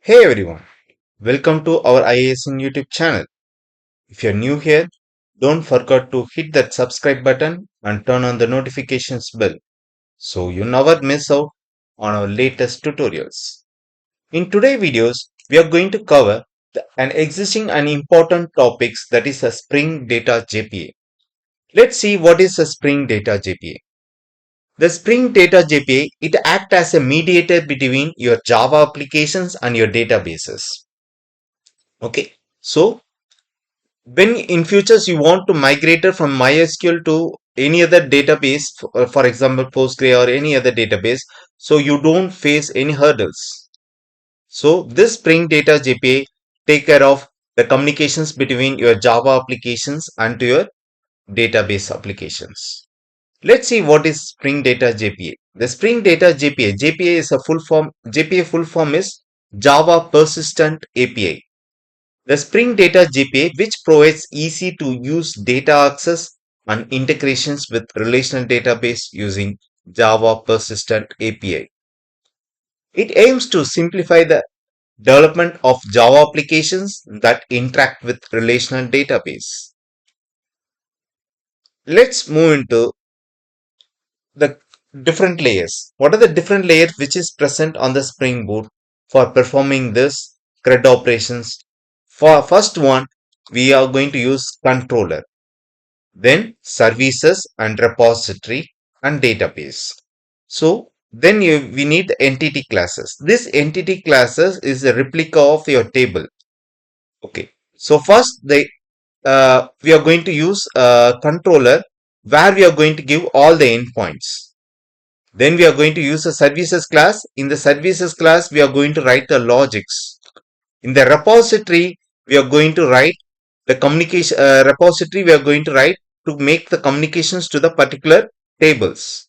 Hey everyone, welcome to our IAS in YouTube channel. If you're new here, don't forget to hit that subscribe button and turn on the notifications bell so you never miss out on our latest tutorials. In today's videos, we are going to cover an existing and important topics that is a Spring Data JPA. Let's see what is a Spring Data JPA. The Spring Data JPA, it acts as a mediator between your Java applications and your databases. Okay, so when in futures you want to migrate it from MySQL to any other database, for example Postgre or any other database, so you don't face any hurdles. So this Spring Data JPA take care of the communications between your Java applications and to your database applications. Let's see what is Spring Data JPA. The Spring Data JPA is a full form. JPA full form is Java Persistent API. The Spring Data JPA, which provides easy to use data access and integrations with relational database using Java Persistent API. It aims to simplify the development of Java applications that interact with relational database. Let's move into the different layers. What are the different layers which is present on the Spring Boot for performing this CRUD operations? For first one, we are going to use controller, then services and repository and database. So then we need the entity classes. This entity classes is a replica of your table. Okay. So first we are going to use a controller where we are going to give all the endpoints. Then we are going to use a services class. In the services class, we are going to write the logics. In the repository, we are going to write the communication repository. We are going to write to make the communications to the particular tables.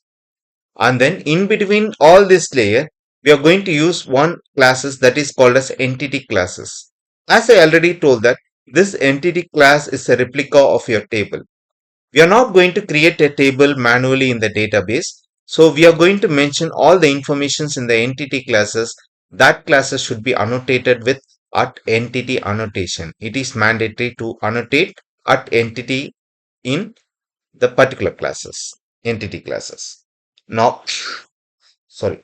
And then in between all this layer, we are going to use one classes that is called as entity classes. As I already told that this entity class is a replica of your table. We are not going to create a table manually in the database. So we are going to mention all the informations in the entity classes. That classes should be annotated with @entity annotation. It is mandatory to annotate @entity in the particular classes, entity classes. Now, sorry.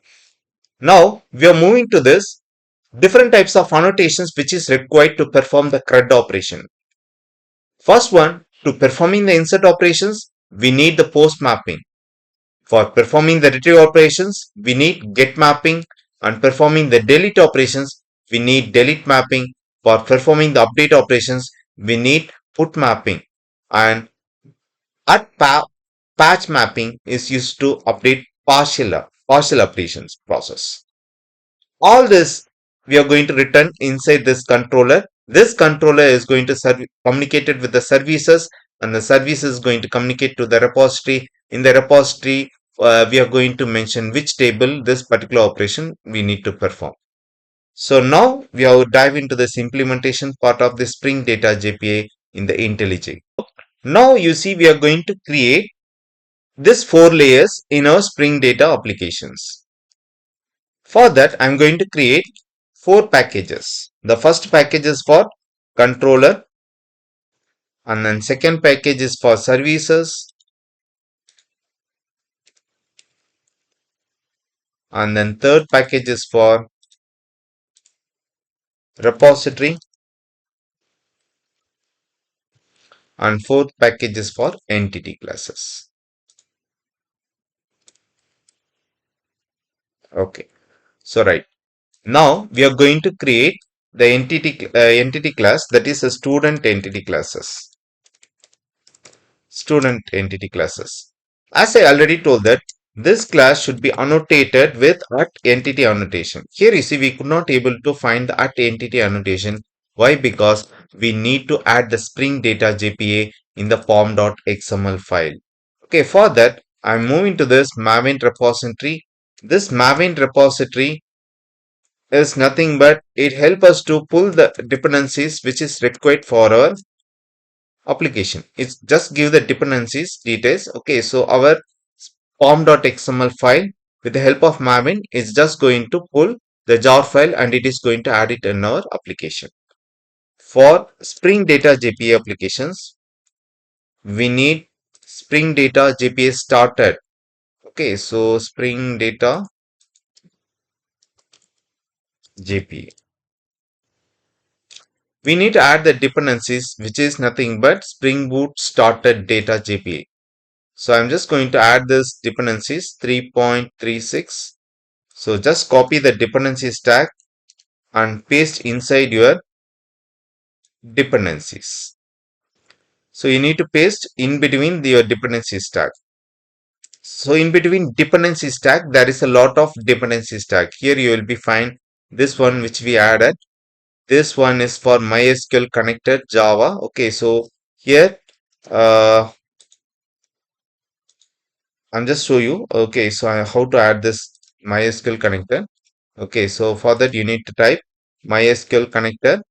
Now we are moving to this different types of annotations which is required to perform the CRUD operation. First one, to performing the insert operations, we need the post mapping. For performing the retrieve operations, we need get mapping, and performing the delete operations, we need delete mapping. For performing the update operations, we need put mapping, and patch mapping is used to update partial operations process. All this we are going to return inside this controller. This controller is going to communicate it with the services, and the service is going to communicate to the repository. In the repository, we are going to mention which table this particular operation we need to perform. So now we will dive into this implementation part of the Spring Data JPA in the IntelliJ. Now you see we are going to create this 4 layers in our Spring Data applications. For that, I'm going to create 4 packages. The first package is for controller, and then second package is for services, and then third package is for repository, and fourth package is for entity classes. Okay, so right now we are going to create the entity class, that is a student entity classes. As I already told that this class should be annotated with @entity annotation. Here you see we could not able to find the @entity annotation. Why? Because we need to add the Spring Data JPA in the form.xml file. Okay, for that I'm moving to this Maven repository. This Maven repository is nothing but it helps us to pull the dependencies which is required for our application. It's just give the dependencies details. Okay, so our form.xml file with the help of Maven is just going to pull the jar file and it is going to add it in our application. For Spring Data JPA applications, we need Spring Data JPA started. Okay, so Spring Data JPA. We need to add the dependencies, which is nothing but Spring Boot started data JPA. So I'm just going to add this dependencies 3.36. So just copy the dependency stack and paste inside your dependencies. So you need to paste in between your dependency stack. So in between dependency stack, there is a lot of dependency stack. Here you will be find this one which we added. This one is for MySQL connected Java. Okay, so here I'm just show you. Okay, so how to add this MySQL connector. Okay, so for that you need to type MySQL connector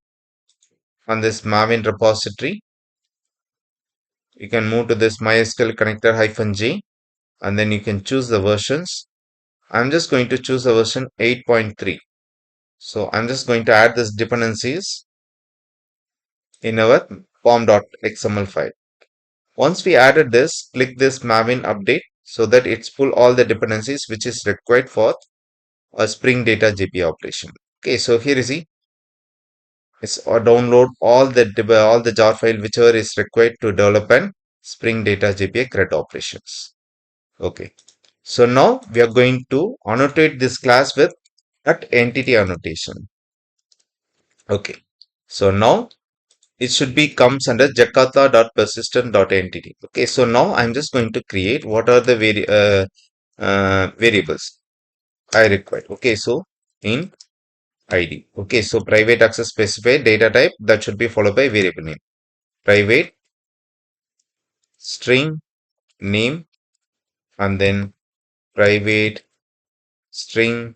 on this Maven repository. You can move to this MySQL connector -j and then you can choose the versions. I'm just going to choose the version 8.3. So I'm just going to add this dependencies in our form.xml file. Once we added this, click this Maven update so that it's pull all the dependencies which is required for a Spring Data JPA operation. Okay, so here you see it's download all the jar file whichever is required to develop an Spring Data JPA CRUD operations. Okay, so now we are going to annotate this class with that entity annotation. Okay, so now it should be comes under jakarta.persistent.entity. Okay, so now I'm just going to create what are the variables I require. Okay, so in ID. Okay, so private access specified data type that should be followed by variable name. Private string name and then private string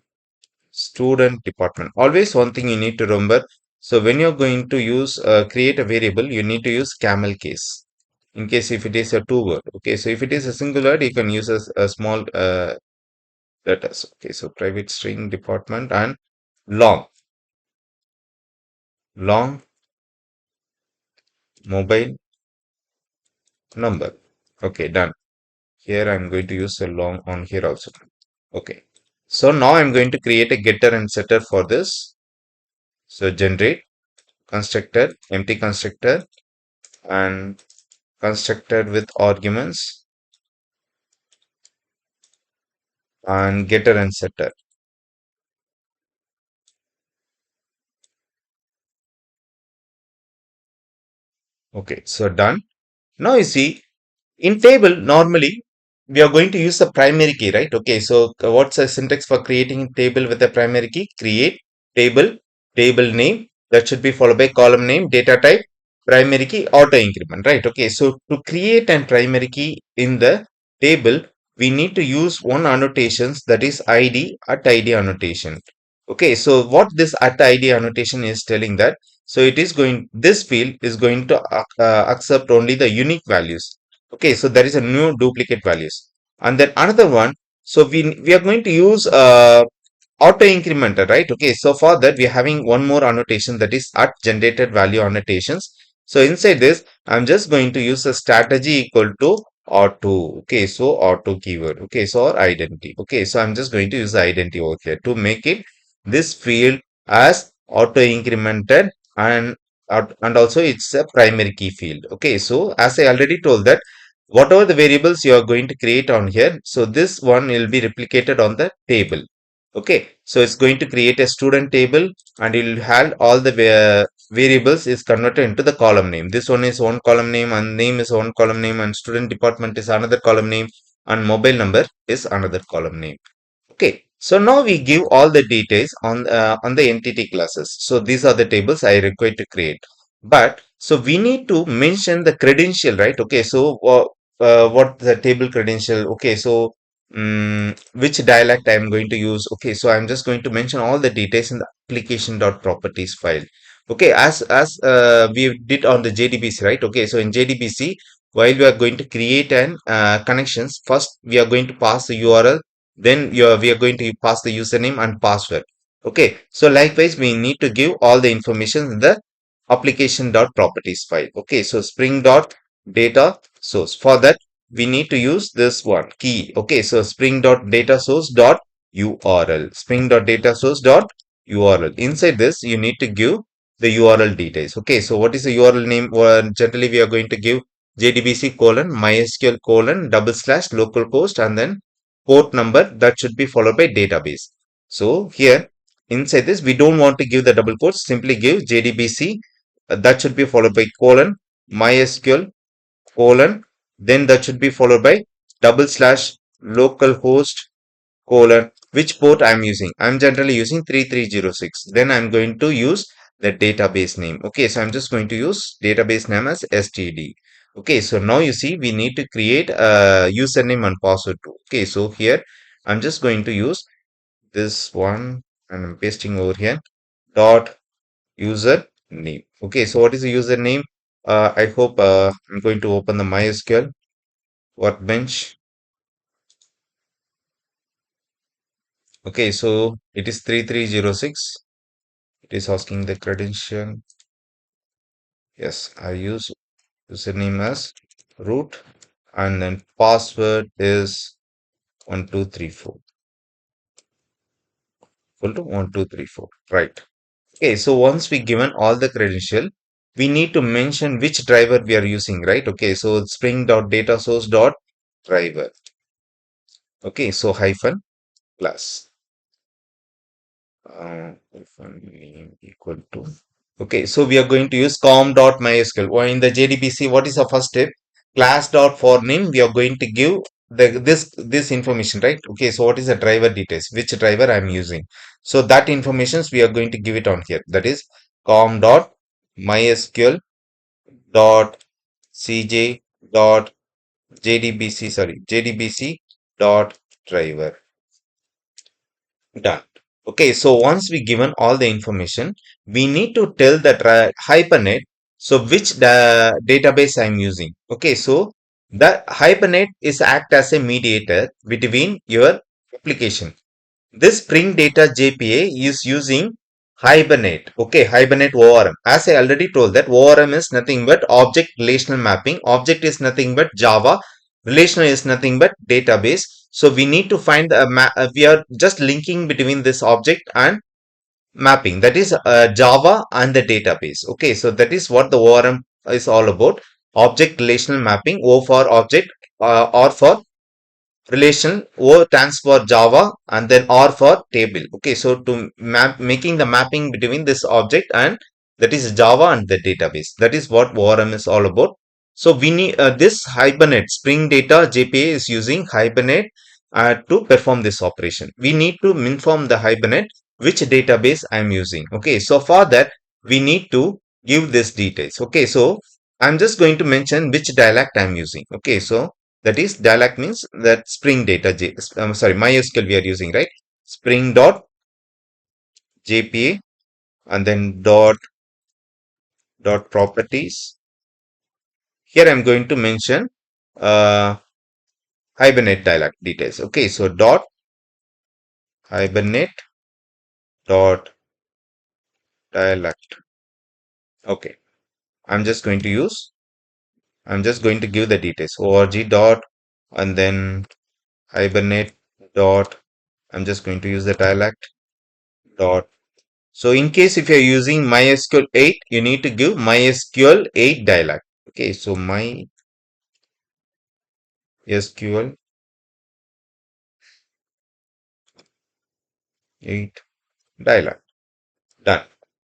student department. Always one thing you need to remember. So when you're going to use create a variable, you need to use camel case. In case if it is a two word. Okay, so if it is a single word, you can use a small letters. Okay, so private string department and long mobile number. Okay, done. Here I'm going to use a long on here also. Okay. So now I'm going to create a getter and setter for this. So generate constructor, empty constructor and constructor with arguments and getter and setter. Okay, so done. Now you see in table normally we are going to use the primary key, right? Okay, so what's the syntax for creating a table with a primary key? Create table, table name that should be followed by column name, data type, primary key, auto increment, right? Okay, so to create a primary key in the table, we need to use one annotations that is ID at ID annotation. Okay, so what this at ID annotation is telling that, so it is going, this field is going to accept only the unique values. Okay, so there is a new duplicate values. And then another one, so we are going to use auto incrementer, right? Okay, so for that we are having one more annotation that is at generated value annotations. So inside this, I'm just going to use a strategy equal to auto. Okay, so auto keyword. Okay, so or identity. Okay, so I'm just going to use the identity over here to make it this field as auto incremented and and also it's a primary key field. Okay, so as I already told that whatever the variables you are going to create on here, so this one will be replicated on the table. Okay, so it's going to create a student table and it will have all the variables is converted into the column name. This one is one column name and name is one column name and student department is another column name and mobile number is another column name. Okay, so now we give all the details on the entity classes. So these are the tables I require to create. But so we need to mention the credential, right? Okay, so what the table credential? Okay, so which dialect I am going to use? Okay, so I'm just going to mention all the details in the application.properties file. Okay, as we did on the JDBC, right? Okay, so in JDBC, while we are going to create an connections, first we are going to pass the URL then we are going to pass the username and password. Okay, so likewise, we need to give all the information in the application.properties file. Okay, so spring dot data source. For that, we need to use this one key. Okay, so spring dot data source dot URL. Spring dot data source dot URL. Inside this, you need to give the URL details. Okay, so what is the URL name? Well, generally, we are going to give JDBC colon MySQL colon double slash localhost and then port number that should be followed by database. So here inside this, we don't want to give the double quotes, simply give JDBC, that should be followed by colon, MySQL, colon, then that should be followed by double slash localhost, colon, which port I'm using. I'm generally using 3306. Then I'm going to use the database name. Okay, so I'm just going to use database name as STD. Okay, so now you see we need to create a username and password too. Okay, so here I'm just going to use this one and I'm pasting over here dot user name. Okay, so what is the username? I hope I'm going to open the MySQL workbench. Okay, so it is 3306. It is asking the credential. Yes, I use username as root and then password is 1234. Equal to 1234. Right. Okay, so once we given all the credential, we need to mention which driver we are using, right? Okay, so spring.datasource.driver. Okay, so hyphen plus hyphen name equal to. Okay, so we are going to use com.mysql. Or in the JDBC, what is the first step? Class.forName, we are going to give this information, right? Okay, so what is the driver details? Which driver I'm using? So that information we are going to give it on here. That is com.mysql dot cj dot jdbc, sorry, jdbc dot driver. Done. Okay, so once we given all the information, we need to tell the hypernet. So which database I'm using. Okay, so the hypernet is act as a mediator between your application. This Spring Data JPA is using Hibernate. Okay, Hibernate ORM. As I already told that ORM is nothing but object relational mapping. Object is nothing but Java. Relational is nothing but database. So we need to find we are just linking between this object and mapping. That is Java and the database. Okay, so that is what the ORM is all about. Object relational mapping. O for object, or for relation. O stands for Java and then R for table. Okay, so to making the mapping between this object and that is Java and the database. That is what ORM is all about. So we need this Hibernate Spring Data JPA is using Hibernate to perform this operation. We need to inform the Hibernate which database I am using. Okay, so for that we need to give this details. Okay, so I'm just going to mention which dialect I am using. Okay, so that is dialect means that Spring Data sorry, MySQL we are using, right? Spring dot JPA and then dot properties. Here I'm going to mention uh, Hibernate dialect details. Okay, so dot Hibernate dot dialect. Okay, I'm just going to use. I'm just going to give the details. Org dot and then Hibernate dot. I'm just going to use the dialect dot. So in case if you're using MySQL 8, you need to give MySQL 8 dialect. Okay, so MySQL 8 dialect. Done.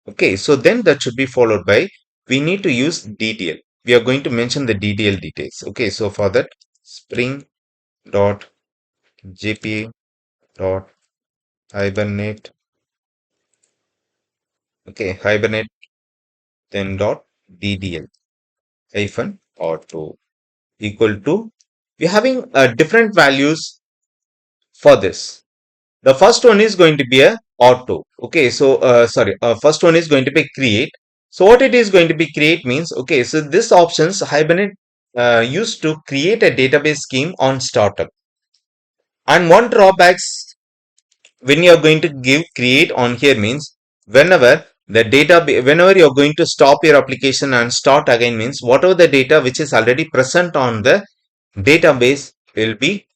Okay, so then that should be followed by, we need to use DDL. We are going to mention the DDL details. Okay, so for that, spring dot jpa dot hibernate. Okay, hibernate then dot DDL hyphen auto equal to, we're having different values for this. The first one is going to be a auto. Okay, so sorry, first one is going to be create. So what it is going to be create means, okay, so this options Hibernate used to create a database scheme on startup. And one drawbacks when you're going to give create on here means whenever the data, whenever you're going to stop your application and start again means whatever the data which is already present on the database will be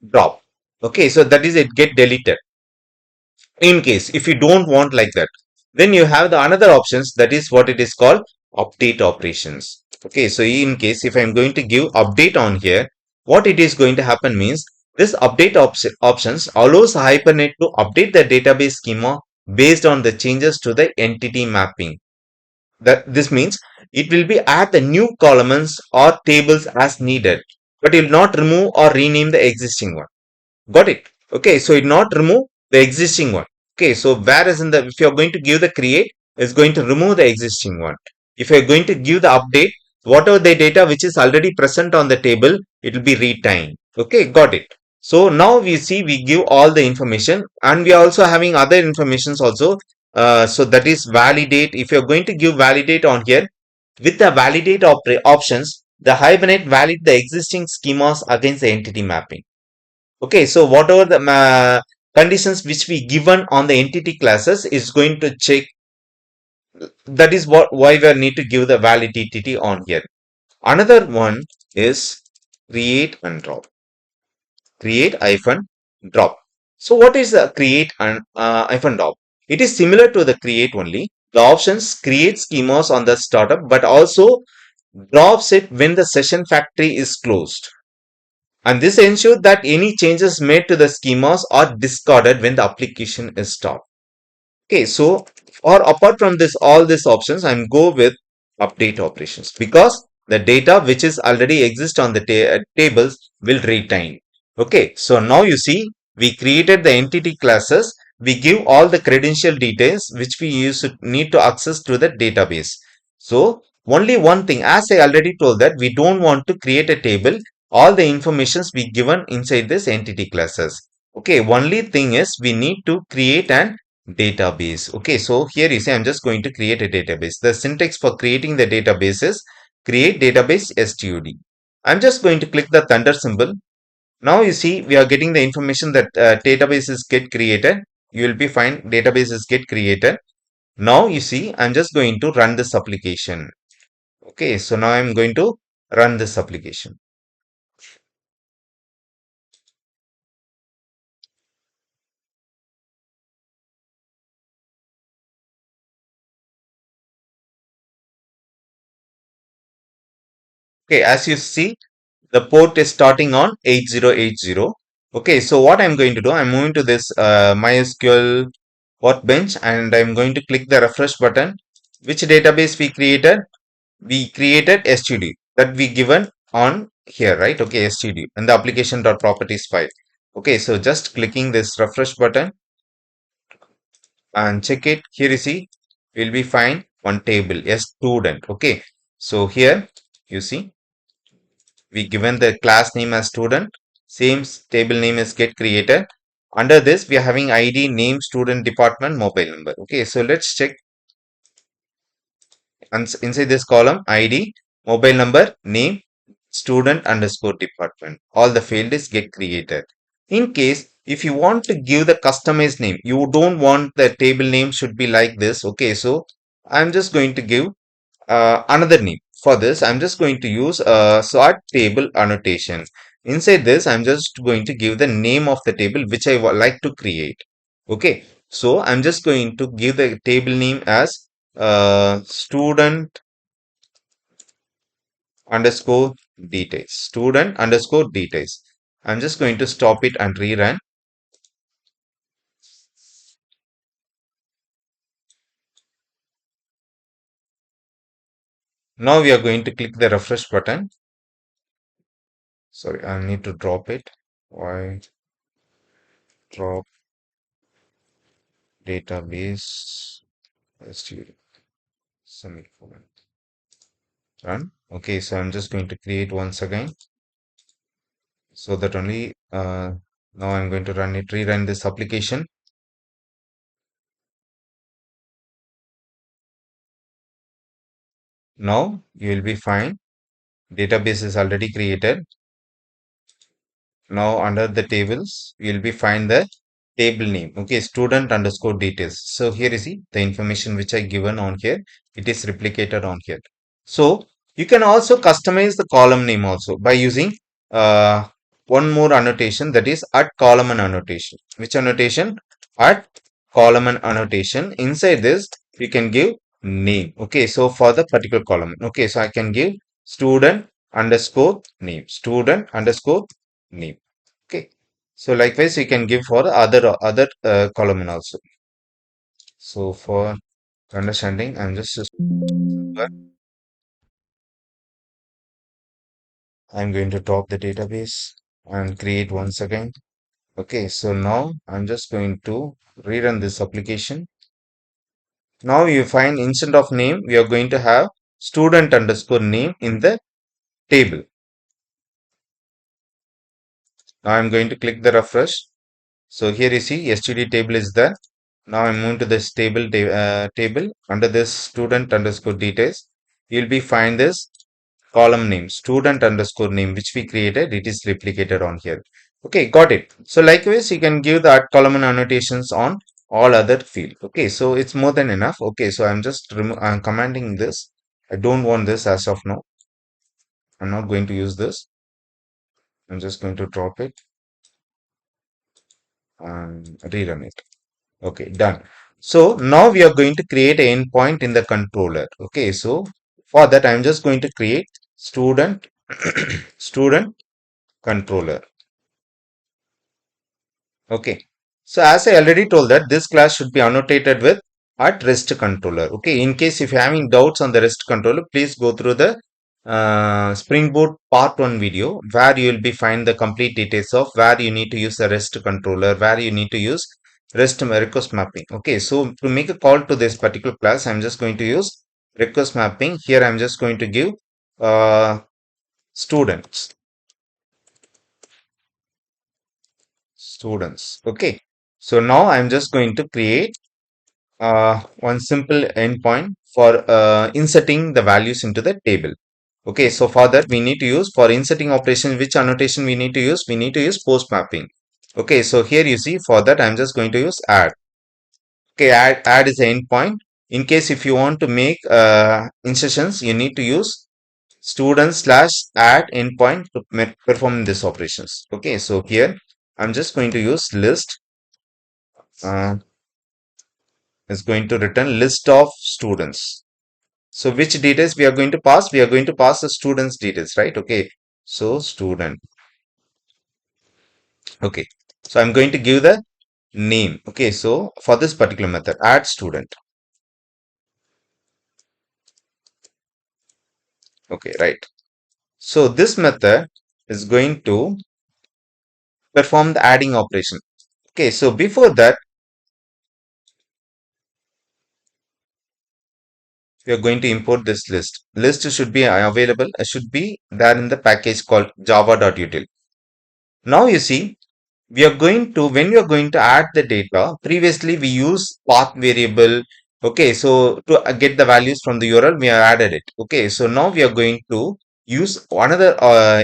dropped. Okay, so that is it get deleted. In case if you don't want like that, then you have the another options, that is what it is called update operations. Okay, so in case if I'm going to give update on here, what it is going to happen means this update options allows Hibernate to update the database schema based on the changes to the entity mapping. That this means it will be add the new columns or tables as needed, but it will not remove or rename the existing one. Got it? Okay, so it not remove the existing one. Okay, so whereas in the if you're going to give the create, it's going to remove the existing one. If you're going to give the update, whatever the data which is already present on the table, it will be retained. Okay, got it. So now we see we give all the information and we are also having other informations also. So that is validate. If you're going to give validate on here, with the validate options, the Hibernate valid the existing schemas against the entity mapping. Okay, so whatever the conditions which we given on the entity classes is going to check. That is what why we need to give the validity on here. Another one is create and drop. Create hyphen drop. So what is the create and hyphen drop? It is similar to the create only. The options create schemas on the startup, but also drops it when the session factory is closed. And this ensures that any changes made to the schemas are discarded when the application is stopped. Okay, so or apart from this, all these options, I'm go with update operations because the data which is already exist on the tables will retain. Okay, so now you see we created the entity classes. We give all the credential details which we need to access to the database. So only one thing, as I already told that we don't want to create a table. All the informations we given inside this entity classes. Okay, only thing is we need to create an database. Okay, so here you see I'm just going to create a database. The syntax for creating the database is create database stud. I'm just going to click the thunder symbol. Now you see we are getting the information that databases get created. You will be fine, databases get created. Now you see I'm just going to run this application. Okay, so now I'm going to run this application. Okay, as you see the port is starting on 8080. Okay, so what I'm going to do, I'm moving to this MySQL workbench and I'm going to click the refresh button. Which database we created? We created std that we given on here, right? Okay, std and the application.properties file. Okay, so just clicking this refresh button and check it. Here you see, we'll be find one table, a student. Okay, so here you see we given the class name as student, same table name is get created. Under this we are having id, name, student, department, mobile number. Okay, so let's check. And inside this column id, mobile number, name, student underscore department, all the fields get created. In case if you want to give the customized name, you don't want the table name should be like this. Okay, so I'm just going to give another name. For this, I'm just going to use a sort table annotation. Inside this, I'm just going to give the name of the table which I would like to create. Okay, so I'm just going to give the table name as student underscore details. Student underscore details. I'm just going to stop it and rerun. Now we are going to click the refresh button. Sorry, I need to drop it. Why drop database? Semicolon. Run. Okay, so I'm just going to create once again so that only now I'm going to rerun this application. Now you will be fine. Database is already created. Now under the tables, you will be find the table name. Okay, student underscore details. So here you see the information which I given on here. It is replicated on here. So you can also customize the column name also by using uh, one more annotation, that is at column and annotation. Which annotation? At column and annotation. Inside this you can give name. Okay, so for the particular column. Okay, so I can give student underscore name. Student underscore name. Okay. So likewise, you can give for the other column also. So for understanding, I'm going to top the database and create once again. Okay, so now I'm just going to rerun this application. Now you find instead of name, we are going to have student underscore name in the table. Now I'm going to click the refresh. So here you see STD table is there. Now I'm moving to this table under this student underscore details. You'll be find this column name student underscore name which we created. It is replicated on here. Okay, got it. So likewise, you can give that column and annotations on all other field. Okay, so it's more than enough. Okay, so I'm commanding this. I don't want this as of now. I'm not going to use this. I'm just going to drop it and rerun it. Okay, done. So now we are going to create an endpoint in the controller. Okay, so for that I'm just going to create student student controller. Okay, so as I already told that this class should be annotated with at rest controller. Okay, in case if you're having doubts on the rest controller, please go through the Spring Boot part 1 video where you will be find the complete details of where you need to use the rest controller, where you need to use rest request mapping. Okay, so to make a call to this particular class, I'm just going to use request mapping. Here I'm just going to give uh, students. Okay, so now I'm just going to create one simple endpoint for inserting the values into the table. Okay, so for that we need to use for inserting operation, which annotation we need to use? We need to use post mapping. Okay, so here you see for that I'm just going to use add. Okay, add is the endpoint. In case if you want to make insertions, you need to use student slash add endpoint to perform these operations. Okay, so here I'm just going to use list. Uh, is going to return list of students. So which details we are going to pass? We are going to pass the students details, right? Okay. So student. Okay. So I'm going to give the name. Okay. So for this particular method, add student. Okay. Right. So this method is going to perform the adding operation. Okay. So before that, we are going to import this list. List should be available. Should be there in the package called java.util. Now you see we are going to when we are going to add the data, previously we use path variable. Okay, so to get the values from the URL we have added it. Okay, so now we are going to use another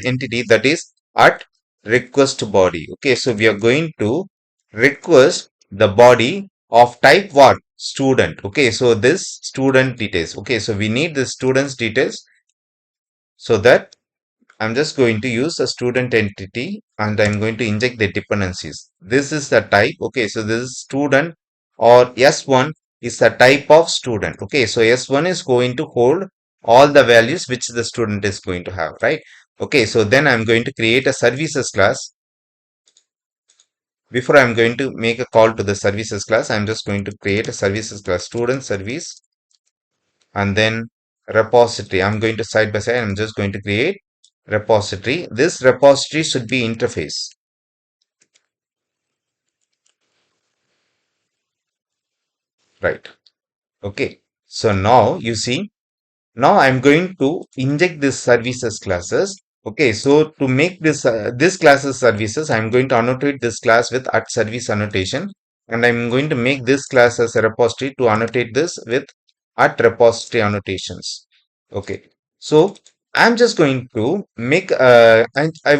entity, that is at request body. Okay, so we are going to request the body of type what? Student. Okay, so this student details. Okay, so we need the students details, so that I'm just going to use a student entity and I'm going to inject the dependencies. This is the type. Okay, so this is student, or S1 is the type of student. Okay, so S1 is going to hold all the values which the student is going to have, right? Okay, so then I'm going to create a services class. Before I'm going to make a call to the services class, I'm just going to create a services class, student service, and then repository. I'm going to side by side, I'm just going to create repository. This repository should be interface, right? Okay, so now you see, now I'm going to inject this services classes. Okay, so to make this classes services, I'm going to annotate this class with at service annotation, and I'm going to make this class as a repository to annotate this with at repository annotations. Okay, so I'm just going to make, I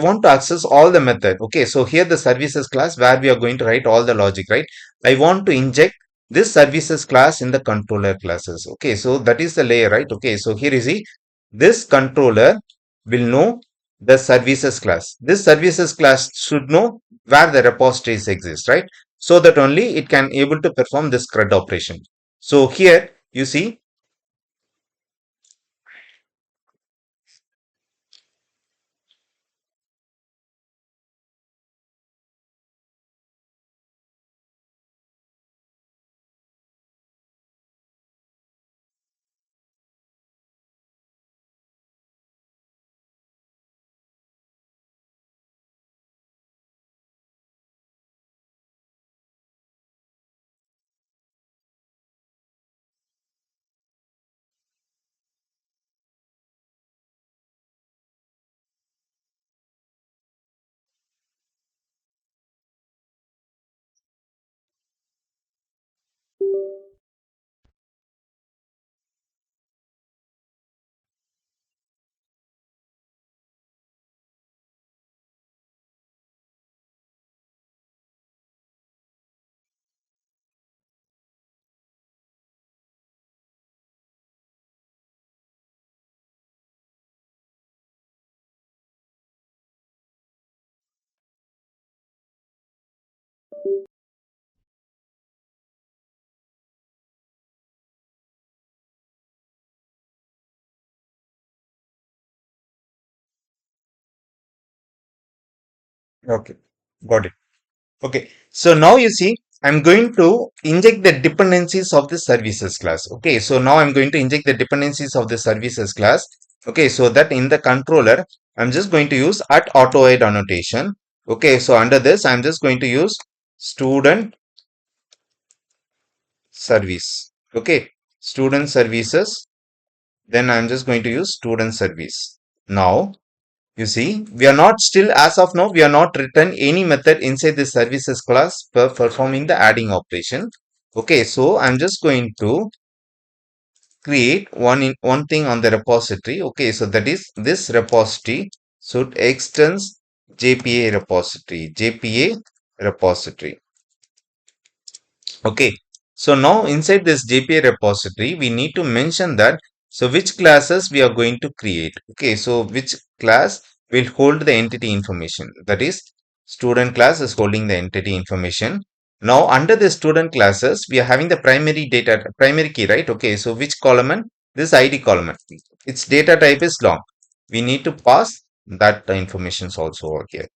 want to access all the method. Okay, so here the services class where we are going to write all the logic, right? I want to inject this services class in the controller classes. Okay, so that is the layer, right? Okay, so here you see this controller will know the services class. This services class should know where the repositories exist, right? So that only it can able to perform this CRUD operation. So here you see, okay, got it. Okay, so now you see, I'm going to inject the dependencies of the services class. Okay, so now I'm going to inject the dependencies of the services class. Okay, so that in the controller, I'm just going to use at AutoAid annotation. Okay, so under this, I'm just going to use student service. Okay, student services. Then I'm just going to use student service. Now, you see, we are not still, as of now, we are not written any method inside the services class for performing the adding operation. Okay, so I'm just going to create one thing on the repository. Okay, so that is this repository should extends JPA repository, JPA repository. Okay, so now inside this JPA repository, we need to mention that, so which classes we are going to create. Okay, so which class will hold the entity information. That is, student class is holding the entity information. Now under the student classes, we are having the primary data, primary key, right? Okay, so which column? This ID column. Its data type is long. We need to pass that information also over here.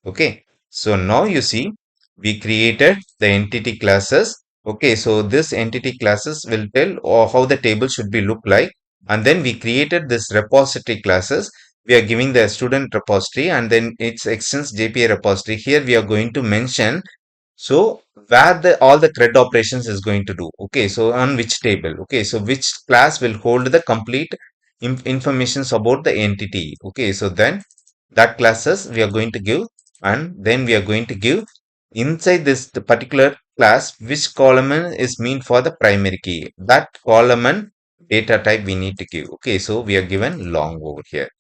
Okay, so now you see we created the entity classes. Okay, so this entity classes will tell or how the table should be look like, and then we created this repository classes. We are giving the student repository and then its extends JPA repository. Here we are going to mention, so where the all the CRUD operations is going to do. Okay, so on which table. Okay, so which class will hold the complete informations about the entity. Okay, so then that classes we are going to give, and then we are going to give inside this particular class which column is mean for the primary key. That column data type we need to give. Okay, so we are given long over here.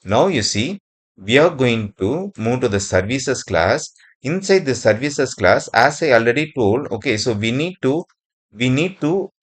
Now you see, we are going to move to the services class. Inside the services class, as I already told, okay, so we need to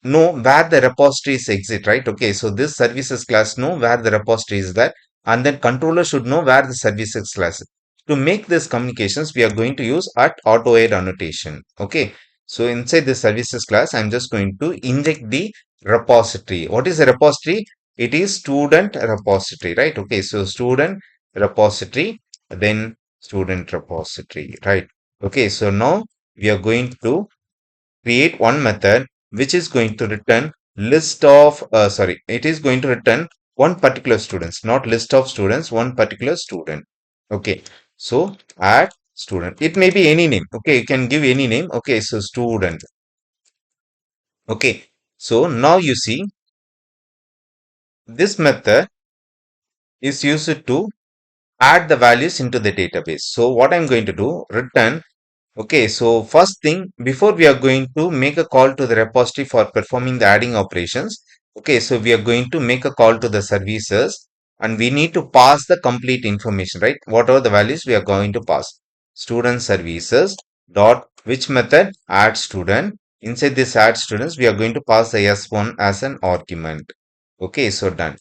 know where the repositories exist, right? Okay, so this services class know where the repository is there, and then controller should know where the services class is. To make this communications, we are going to use at AutoAid annotation. Okay, so inside the services class, I'm just going to inject the repository. What is a repository? It is student repository, right? Okay, so student repository, then student repository, right? Okay, so now we are going to create one method which is going to return list of sorry, it is going to return one particular students, not list of students, one particular student. Okay, so add student, it may be any name. Okay, you can give any name. Okay, so student. Okay, so now you see this method is used to add the values into the database. So what I'm going to do, return. Okay, so first thing, before we are going to make a call to the repository for performing the adding operations. Okay, so we are going to make a call to the services. and we need to pass the complete information, right? Whatever the values we are going to pass. Student services dot which method? Add student. Inside this add students, we are going to pass the S1 as an argument. Okay, so done.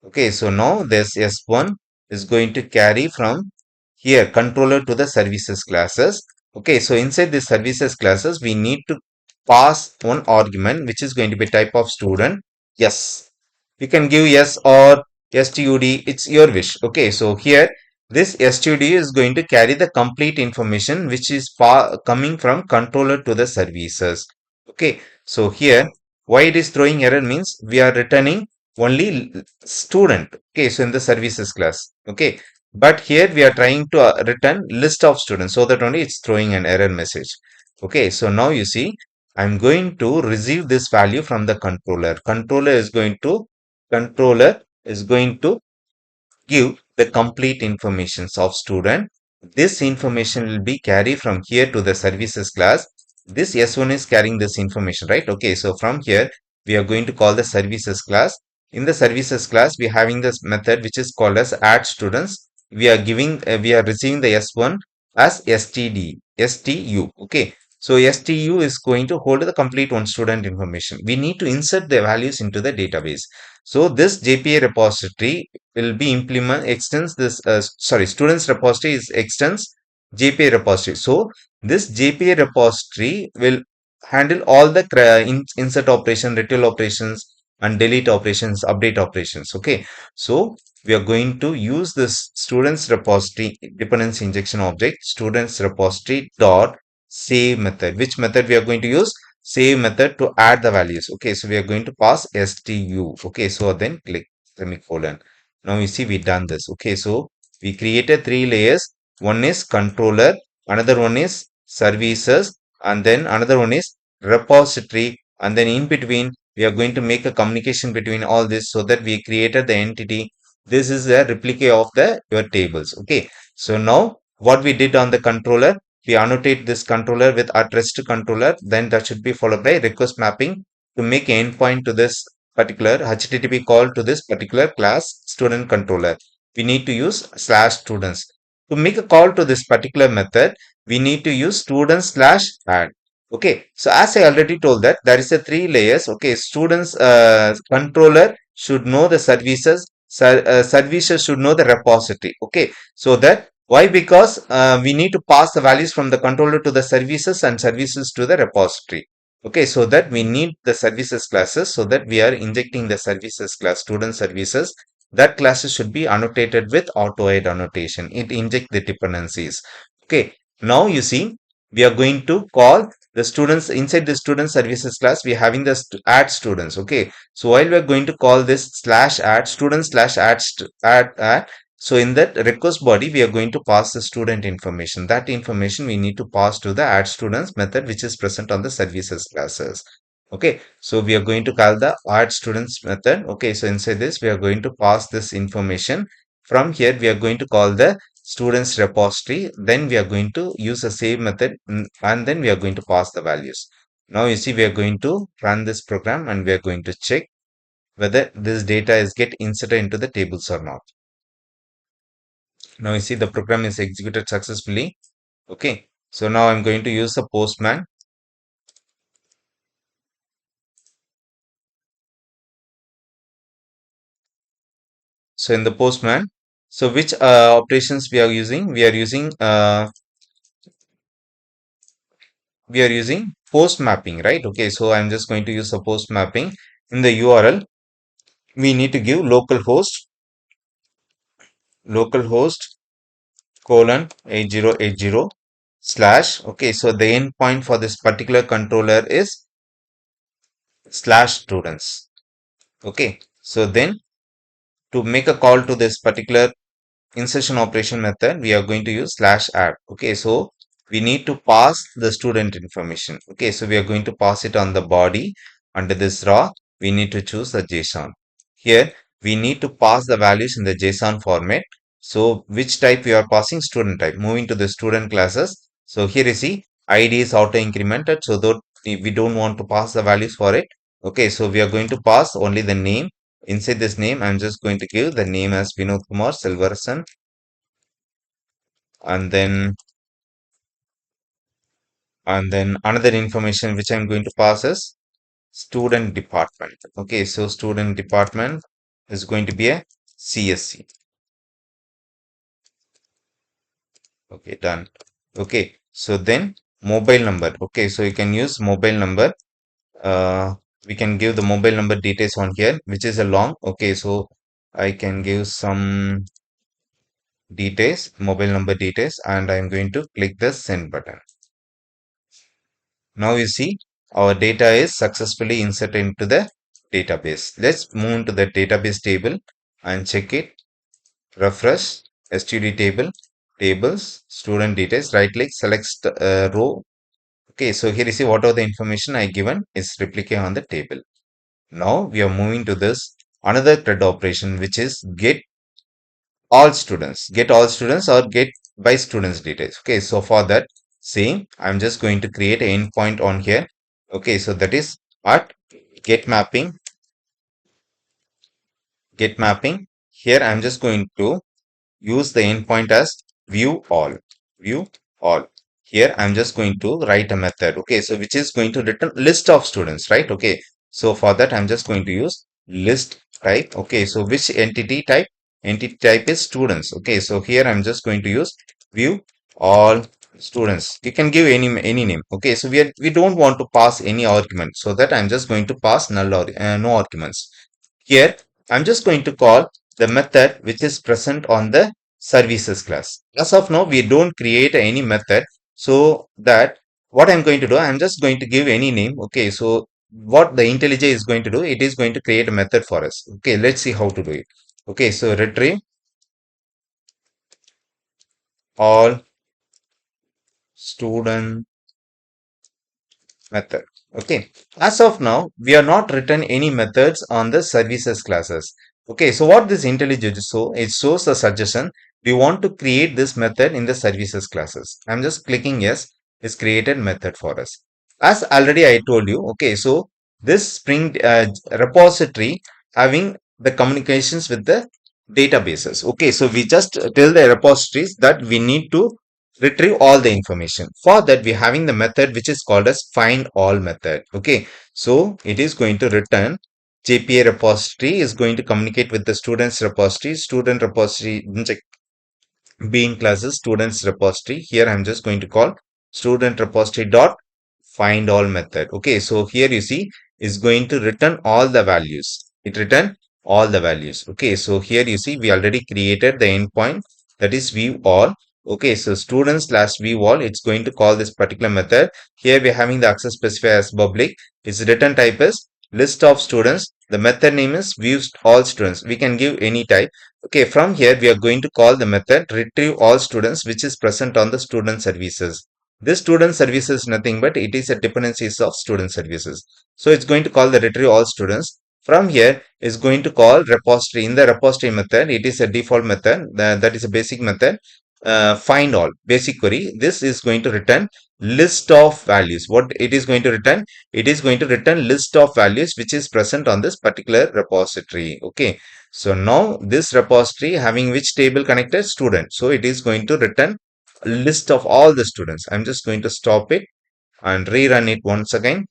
Okay, so now this S1 is going to carry from here controller to the services classes. Okay, so inside the services classes, we need to pass one argument which is going to be type of student. Yes, you can give yes or stud, it's your wish. Okay, so here this stud is going to carry the complete information which is coming from controller to the services. Okay, so here why it is throwing error means we are returning only student. Okay, so in the services class. Okay, but here we are trying to return list of students, so that only it's throwing an error message. Okay, so now you see I'm going to receive this value from the controller. Controller is going to give the complete informations of student. This information will be carried from here to the services class. This S1 is carrying this information, right? Okay, so from here we are going to call the services class. In the services class, we are having this method which is called as add students. We are receiving the S1 as STU. Okay, so STU is going to hold the complete one student information. We need to insert the values into the database. So this JPA repository will be extends this students repository is extends JPA repository. So this JPA repository will handle all the insert operation, retrieve operations, and delete operations, update operations. Okay, so we are going to use this students repository dependency injection object students repository dot save method. Which method we are going to use? Save method to add the values. Okay, so we are going to pass stu. Okay, so then click semicolon. Now you see we done this. Okay, so we created three layers. One is controller, another one is services, and then another one is repository, and then in between we are going to make a communication between all this, so that we created the entity. This is a replica of the your tables. Okay, so now what we did on the controller, we annotate this controller with at rest controller, then that should be followed by request mapping to make an endpoint to this particular HTTP call to this particular class student controller. We need to use slash students. To make a call to this particular method, we need to use students slash add. Okay, so as I already told that there is a three layers. Okay, students controller should know the services, services should know the repository. Okay, so that why? Because we need to pass the values from the controller to the services and services to the repository. Okay, so that we need the services classes, so that we are injecting the services class student services. That classes should be annotated with auto-add annotation. It inject the dependencies. Okay, now you see we are going to call the students inside the student services class. We are having the add students. Okay, so while we are going to call this slash add student slash add, so in that request body, we are going to pass the student information. That information we need to pass to the add students method, which is present on the services classes. Okay, so we are going to call the add students method. Okay, so inside this, we are going to pass this information. From here, we are going to call the students repository. Then we are going to use the same method, and then we are going to pass the values. Now you see, we are going to run this program and we are going to check whether this data is get inserted into the tables or not. Now you see the program is executed successfully. Okay, so now I'm going to use the postman. So in the postman, so which operations we are using? We are using post mapping, right? Okay, so I'm just going to use a post mapping. In the URL, we need to give localhost colon 8080 slash. Okay, so the endpoint for this particular controller is slash students. Okay, so then to make a call to this particular insertion operation method, we are going to use slash add. Okay, so we need to pass the student information. Okay, so we are going to pass it on the body. Under this raw, we need to choose the JSON. Here, we need to pass the values in the JSON format. So which type we are passing? Student type. Moving to the student classes. So here you see ID is auto incremented, so that we don't want to pass the values for it. Okay, so we are going to pass only the name. Inside this name, I'm just going to give the name as Vinod Kumar Silvarasan, and then another information which I'm going to pass is student department. Okay, so student department is going to be a CSC. Okay, done. Okay, so then mobile number. Okay, so you can use mobile number. Uh, we can give the mobile number details on here, which is a long. Okay, so I can give some details, mobile number details, and I'm going to click the send button. Now you see our data is successfully inserted into the database. Let's move into the database table and check it. Refresh, std table, tables, student details, right click, select row. Okay, so here you see whatever the information I given is replicate on the table. Now we are moving to this another CRUD operation, which is get all students or get by students details. Okay, so for that same, I'm just going to create an endpoint on here. Okay, so that is at get mapping, get mapping. Here I'm just going to use the endpoint as view all. Here I'm just going to write a method. Okay, so which is going to return list of students, right? Okay, so for that I'm just going to use list type. Okay, so which entity type is students. Okay, so here I'm just going to use view all students. You can give any name. Okay, so we don't want to pass any argument, so that I'm just going to pass null or no arguments. Here, I'm just going to call the method which is present on the services class. As of now, we don't create any method. So that what I'm going to do, I'm just going to give any name. Okay, so what the IntelliJ is going to do, it is going to create a method for us. Okay, let's see how to do it. Okay, so retrieve all student method. Okay, as of now, we are not written any methods on the services classes. Okay, so what this IntelliJ show, it shows the suggestion. We want to create this method in the services classes. I'm just clicking yes, it's created method for us. As already I told you, okay, so this Spring repository having the communications with the databases. Okay, so we just tell the repositories that we need to retrieve all the information. For that, we're having the method which is called as find all method. Okay, so it is going to return JPA repository is going to communicate with the students repository. Student repository being classes students repository. Here I'm just going to call student repository dot find all method. Okay, so here you see is going to return all the values. It return all the values. Okay, so here you see we already created the endpoint, that is view all. Okay, so students slash view all, it's going to call this particular method. Here we're having the access specifier as public. Its return type is list of students. The method name is view all students. We can give any type. Okay, from here we are going to call the method retrieve all students which is present on the student services. This student services is nothing but it is a dependencies of student services. So it's going to call the retrieve all students. From here is going to call repository. In the repository method, it is a default method, that is a basic method. Find all basic query. This is going to return list of values. What it is going to return? It is going to return list of values which is present on this particular repository. Okay. So now this repository having which table connected? Student. So it is going to return a list of all the students. I'm just going to stop it and rerun it once again.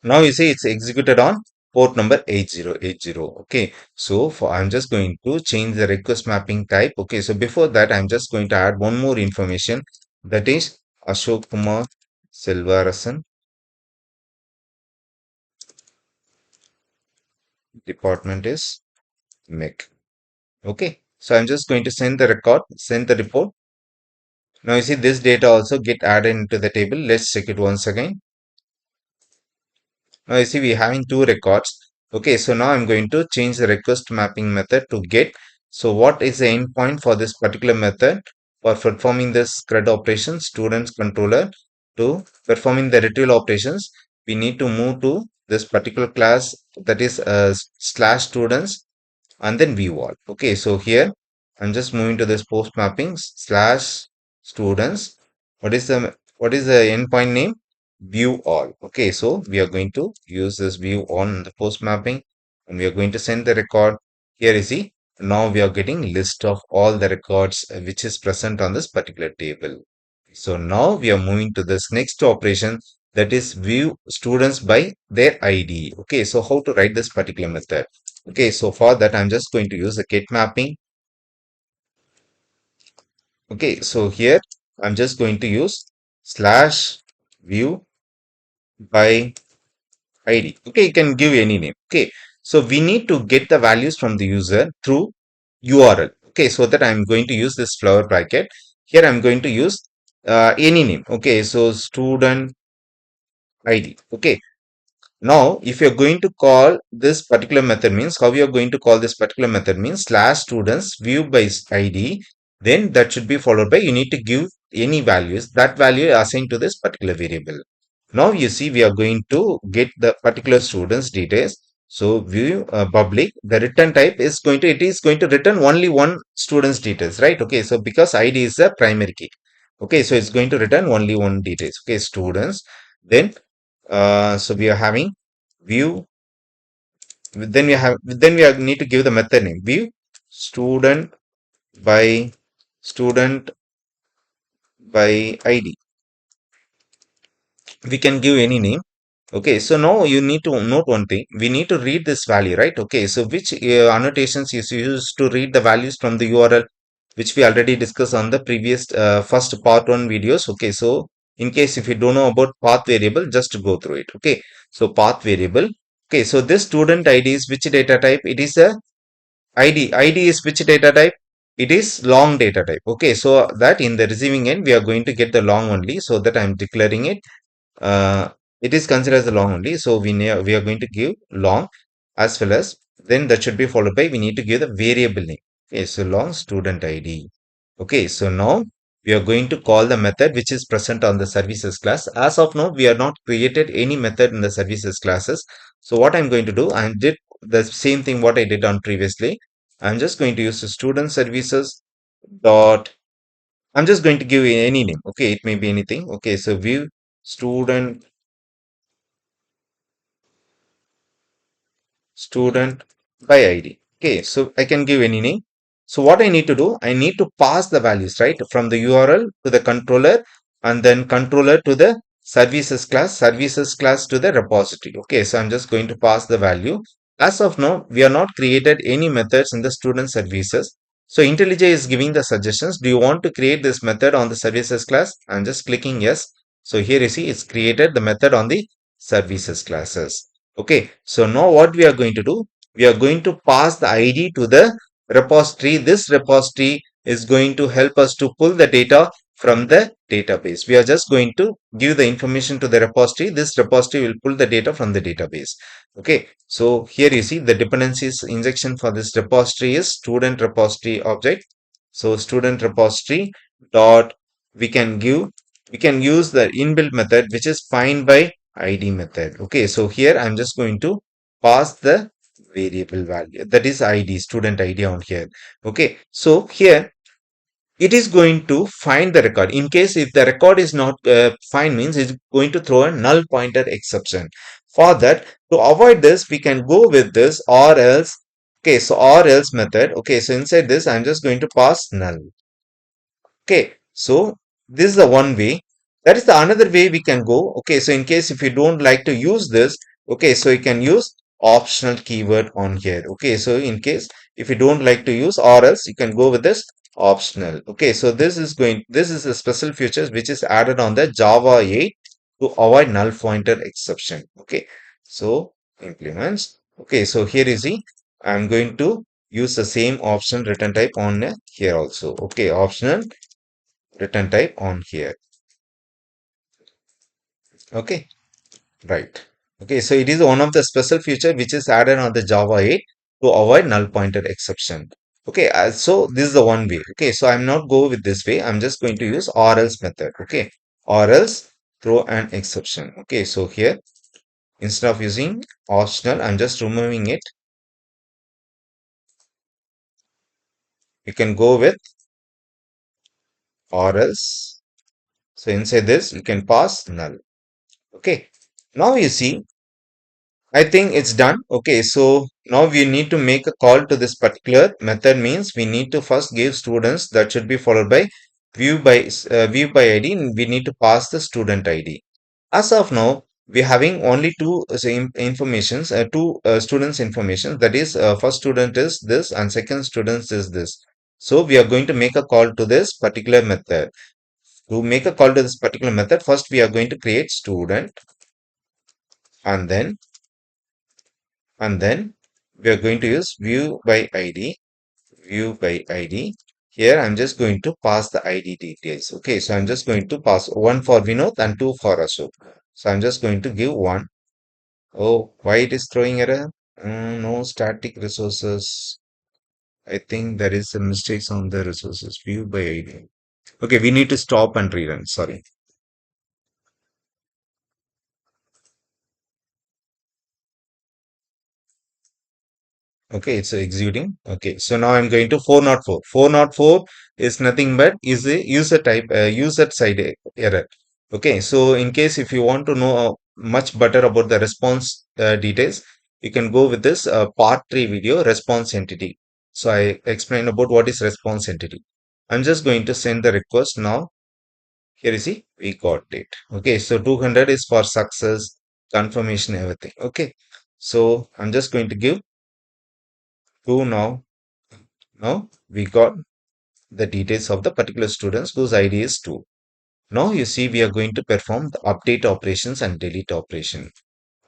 Now you see it's executed on port number 8080. Okay, so for I'm just going to change the request mapping type. Okay, so before that I'm just going to add one more information, that is Ashok Kumar Silvarasan, department is MEC. Okay, so I'm just going to send the report. Now you see this data also get added into the table. Let's check it once again. Now you see we're having two records. Okay, so now I'm going to change the request mapping method to get. So what is the endpoint for this particular method? For performing this CRUD operation, students controller, to performing the retrieval operations, we need to move to this particular class, that is slash students and then view all. Okay, so here I'm just moving to this post mapping slash students. What is the endpoint name? view all. Okay, so we are going to use this view on the post mapping, and we are going to send the record. Here is the now we are getting list of all the records which is present on this particular table. So now we are moving to this next operation, that is view students by their ID. Okay, so how to write this particular method? Okay, so for that I'm just going to use the get mapping. Okay, so here I'm just going to use slash view by ID. Okay, you can give any name. Okay, so we need to get the values from the user through URL. Okay, so that I'm going to use this flower bracket. Here I'm going to use any name. Okay, so student ID. Okay, now if you're going to call this particular method means how you're going to call this particular method means slash students view by ID, then that should be followed by you need to give any values, that value assigned to this particular variable. Now you see we are going to get the particular students details. So view public, the return type is going to, it is going to return only one student's details, right? Okay, so because ID is a primary key. Okay, so it's going to return only one details. Okay, students. Then so we are having view. Then we need to give the method name view student by student by ID. We can give any name. Okay, so now you need to note one thing. We need to read this value, right? Okay, so which annotations is used to read the values from the URL, which we already discussed on the previous first part one videos. Okay, so in case if you don't know about path variable, just go through it. Okay, so path variable. Okay, so this student ID is which data type? It is a ID. ID is which data type? It is long data type. Okay, so that in the receiving end, we are going to get the long only. So that I'm declaring it it is considered as a long only. So we are going to give long as well as then that should be followed by we need to give the variable name. Okay, so long student ID. Okay, so now we are going to call the method which is present on the services class. As of now, we are not created any method in the services classes. So what I'm going to do, I did the same thing what I did on previously. I'm just going to use the student services dot. I'm just going to give any name. Okay, it may be anything. Okay, so view student by ID. Okay, so I can give any name. So what I need to do, I need to pass the values, right, from the URL to the controller and then controller to the services class to the repository. Okay, so I'm just going to pass the value. As of now, we are not created any methods in the student services. So IntelliJ is giving the suggestions. Do you want to create this method on the services class? I'm just clicking yes. So here you see it's created the method on the services classes. Okay, so now what we are going to do, we are going to pass the ID to the repository. This repository is going to help us to pull the data from the database. We are just going to give the information to the repository. This repository will pull the data from the database. Okay, so here you see the dependencies injection for this repository is student repository object. So student repository dot we can give we can use the inbuilt method which is find by ID method. Okay, so here I'm just going to pass the variable value that is ID, student ID on here. Okay, so here it is going to find the record. In case if the record is not find means it's going to throw a null pointer exception. For that, to avoid this, we can go with this or else. Okay, so or else method. Okay, so inside this, I'm just going to pass null. Okay, so this is the one way. That is the another way we can go. Okay, so in case if you don't like to use this, okay, so you can use optional keyword on here. Okay, so in case if you don't like to use or else you can go with this optional. Okay, so this is a special features which is added on the Java 8 to avoid null pointer exception. Okay, so implements. Okay, so here is the I'm going to use the same option return type on here also. Okay, optional return type on here. Okay, right. Okay, so it is one of the special feature which is added on the Java 8 to avoid null pointer exception. Okay, so this is the one way. Okay, so I'm not go with this way. I'm just going to use or else method. Okay, or else throw an exception. Okay, so here instead of using optional, I'm just removing it. You can go with or else. So inside this, you can pass null. Okay. Now you see, I think it's done. Okay, so now we need to make a call to this particular method, means we need to first give students, that should be followed by view by ID, and we need to pass the student ID. As of now, we're having only two informations, two students information. That is, first student is this and second student is this. So we are going to make a call to this particular method. To make a call to this particular method, first we are going to create student, and then we are going to use view by id. Here I'm just going to pass the id details. Okay, so I'm just going to pass one for Vinod and two for Ashok. So I'm just going to give one. Oh, why it is throwing error? No static resources. I think there is a mistake on the resources. View by id. Okay, we need to stop and rerun. Sorry. Okay, it's executing. Okay, so now I'm going to 404. 404 is nothing but is a user side error. Okay, so in case if you want to know much better about the response details, you can go with this part 3 video, response entity. So I explain about what is response entity. I'm just going to send the request now. Here you see, we got it. Okay, so 200 is for success, confirmation, everything. Okay, so I'm just going to give 2 now. Now we got the details of the particular students whose ID is 2. Now you see we are going to perform the update operations and delete operation.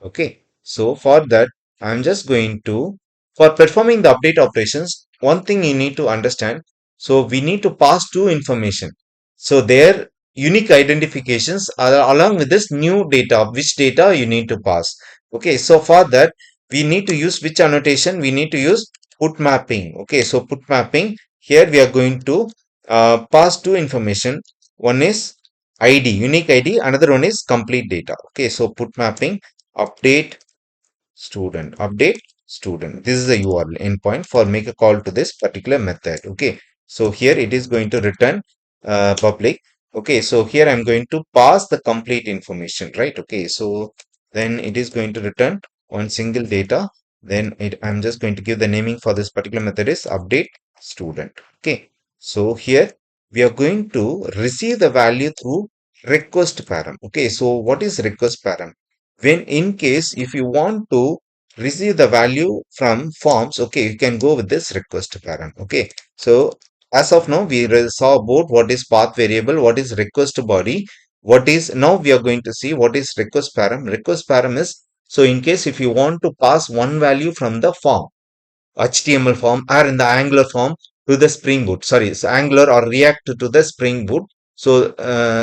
Okay. So for that, I'm just going to, for performing the update operations, one thing you need to understand. So we need to pass two information. So their unique identifications are along with this new data, which data you need to pass. Okay. So for that, we need to use which annotation? We need to use put mapping. Okay. So put mapping. Here we are going to pass two information. One is ID, unique ID. Another one is complete data. Okay. So put mapping update update student. This is the URL endpoint for make a call to this particular method. Okay, so here it is going to return public. Okay, so here I'm going to pass the complete information, right? Okay, so then it is going to return one single data. Then I'm just going to give the naming for this particular method is update student. Okay, so here we are going to receive the value through request param. Okay, so what is request param? When in case if you want to receive the value from forms, okay, you can go with this request param. Okay, so as of now we saw about what is path variable, what is request body, what is, now we are going to see what is request param. Request param is, so in case if you want to pass one value from the form, HTML form or in the Angular form to the Spring Boot. Sorry, it's Angular or React to the Spring Boot. So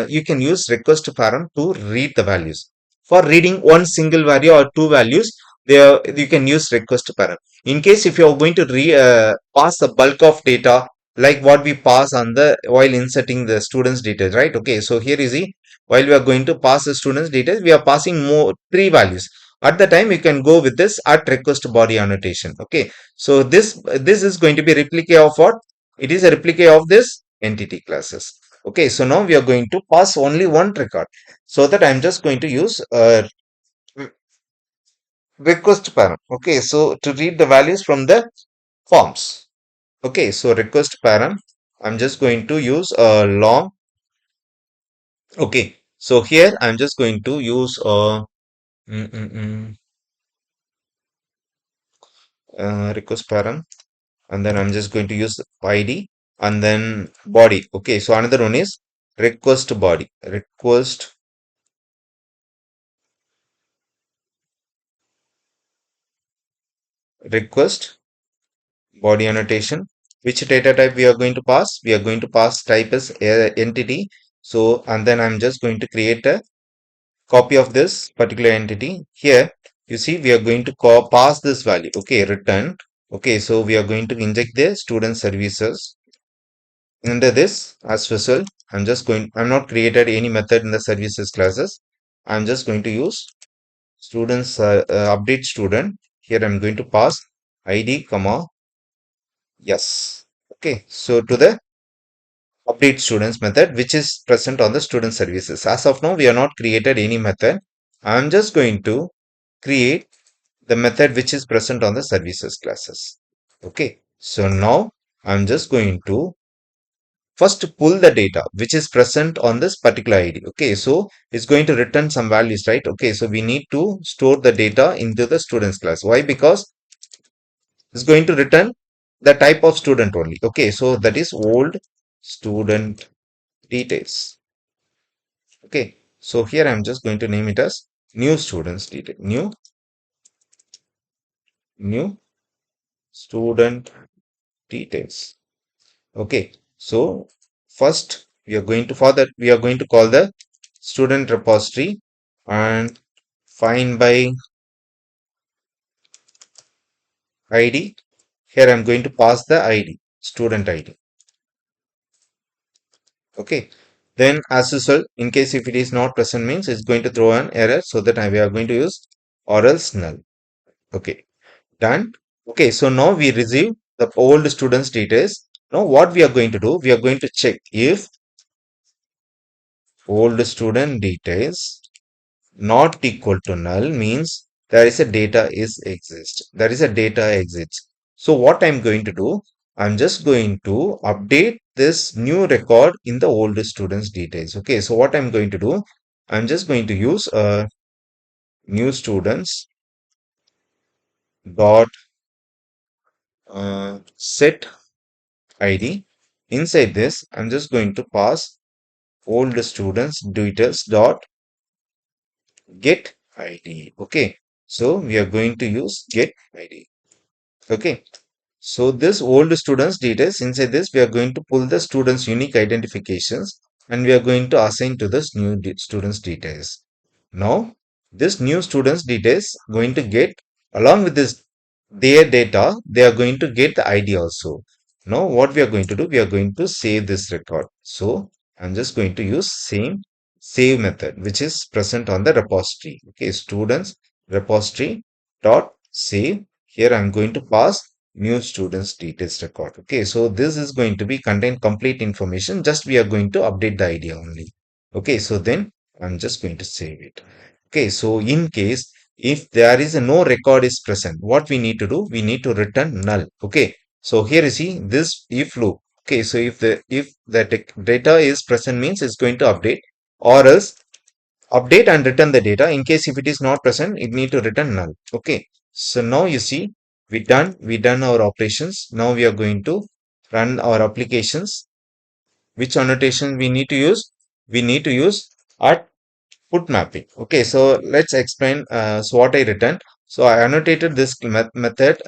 you can use request param to read the values. For reading one single value or two values, there you can use request param. In case if you are going to pass the bulk of data like what we pass on the while inserting the students details, right? Okay, so here is the, while we are going to pass the students details, we are passing more three values. At the time, you can go with this at request body annotation. Okay, so this is going to be replica of what? It is a replica of this entity classes. Okay, so now we are going to pass only one record. So that I'm just going to use request param. Okay, so to read the values from the forms. Okay, so request param. I'm just going to use a long. Okay, so here I'm just going to use mm, mm, mm, request param, and then I'm just going to use ID and then body. Okay, so another one is request body. Request body annotation. Which data type we are going to pass? We are going to pass type as entity. So, and then I'm just going to create a copy of this particular entity. Here, you see, we are going to pass this value. Okay, return. Okay, so we are going to inject the student services. Under this, as result, I'm not created any method in the services classes. I'm just going to use students, update student. Here I'm going to pass ID, comma, yes. Okay, so to the update students method, which is present on the student services. As of now, we are not created any method. I'm just going to create the method which is present on the services classes. Okay, so now I'm just going to first pull the data which is present on this particular ID. Okay, so it's going to return some values, right? Okay, so we need to store the data into the students class. Why? Because it's going to return the type of student only. Okay, so that is old student details. Okay, so here I'm just going to name it as new students detail, new student details. Okay, so first we are going to, for that we are going to call the student repository and find by ID. Here I'm going to pass the ID, student ID. Okay, then as usual, in case if it is not present means it's going to throw an error, so that we are going to use or else null. Okay, done. Okay, so now we receive the old students details. Now what we are going to do, we are going to check if old student details not equal to null means there is a data is exist. There is a data exists. So what I'm going to do, I'm just going to update this new record in the old students details. Okay, so what I'm going to do, I'm just going to use new students dot set ID. Inside this, I'm just going to pass old students details dot get ID. Okay, so we are going to use get ID. Okay, so this old students details, inside this we are going to pull the students unique identifications and we are going to assign to this new students details. Now this new students details going to get, along with this their data, they are going to get the ID also. Now what we are going to do, we are going to save this record. So I'm just going to use same save method which is present on the repository. Okay, students repository dot save. Here I'm going to pass new students details record. Okay, so this is going to be contain complete information, just we are going to update the ID only. Okay, so then I'm just going to save it. Okay, so in case if there is a no record is present, what we need to do, we need to return null. Okay, so here you see this if loop. Okay, so if the data is present means it's going to update, or else update and return the data. In case if it is not present, it need to return null. Okay, so now you see we done our operations. Now we are going to run our applications. Which annotation we need to use? We need to use at put mapping. Okay, so let's explain. So what I written. So I annotated this method,